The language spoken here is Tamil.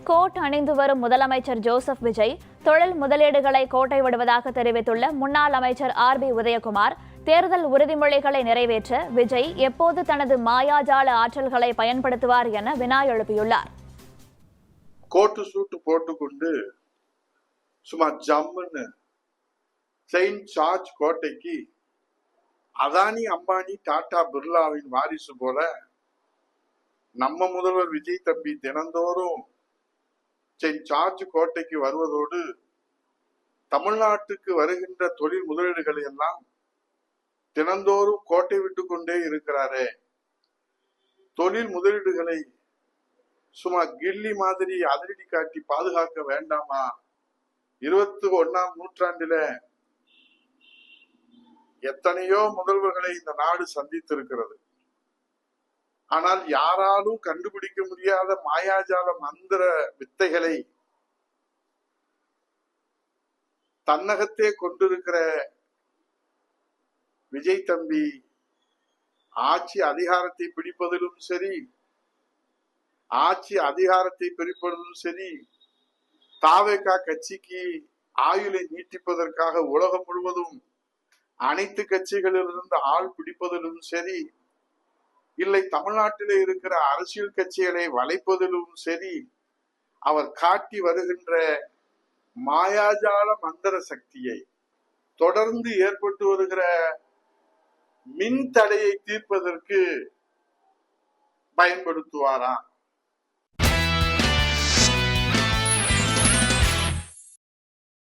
கோட் அணிந்து வரும் முதலமைச்சர் ஜோசப் விஜய் தொழில் முதலீடுகளை கோட்டை விடுவதாக தெரிவித்துள்ள முன்னாள் அமைச்சர் RB உதயகுமார், தேர்தல் உறுதிமொழிகளை நிறைவேற்ற விஜய் எப்போது தனது மாயாஜால ஆற்றல்களை பயன்படுத்துவார் என வினா எழுப்பியுள்ளார். கோட்டு சூட்டு போட்டுக்கொண்டு சும்மா ஜம்முன்னு செயின்ட் ஜார்ஜ் கோட்டைக்கு அதானி அம்பானி டாடா பிர்லாவின் வாரிசு போல நம்ம முதல்வர் விஜய் தம்பி தினந்தோறும் செயின்ட் ஜார்ஜ் கோட்டைக்கு வருவதோடு தமிழ்நாட்டுக்கு வருகின்ற தொழில் முதலீடுகளை எல்லாம் தினந்தோறும் கோட்டை விட்டு கொண்டே இருக்கிறாரே. தொழில் முதலீடுகளை சும்மா கில்லி மாதிரி அதிரடி காட்டி பாதுகாக்க வேண்டாமா? 21ஆம் நூற்றாண்டில எத்தனையோ முதல்வர்களை இந்த நாடு சந்தித்திருக்கிறது. ஆனால் யாராலும் கண்டுபிடிக்க முடியாத மாயாஜால மந்திர வித்தைகளை தன்னகத்தே கொண்டிருக்கிற விஜய் தம்பி ஆட்சி அதிகாரத்தை பிடிப்பதிலும் சரி, ஆட்சி அதிகாரத்தை பிரிப்பதிலும் சரி, தாவேகா கட்சிக்கு ஆயுளை நீட்டிப்பதற்காக உலகம் முழுவதும் அனைத்து கட்சிகளிலிருந்து ஆள் பிடிப்பதிலும் சரி, இல்லை தமிழ்நாட்டிலே இருக்கிற அரசியல் கட்சிகளை வளைப்பதிலும் சரி, அவர் காட்டி வருகின்ற மாயாஜால மந்திர சக்தியை தொடர்ந்து ஏற்பட்டு வருகிற மின் தடையை தீர்ப்பதற்கு பயன்படுத்துவாரா?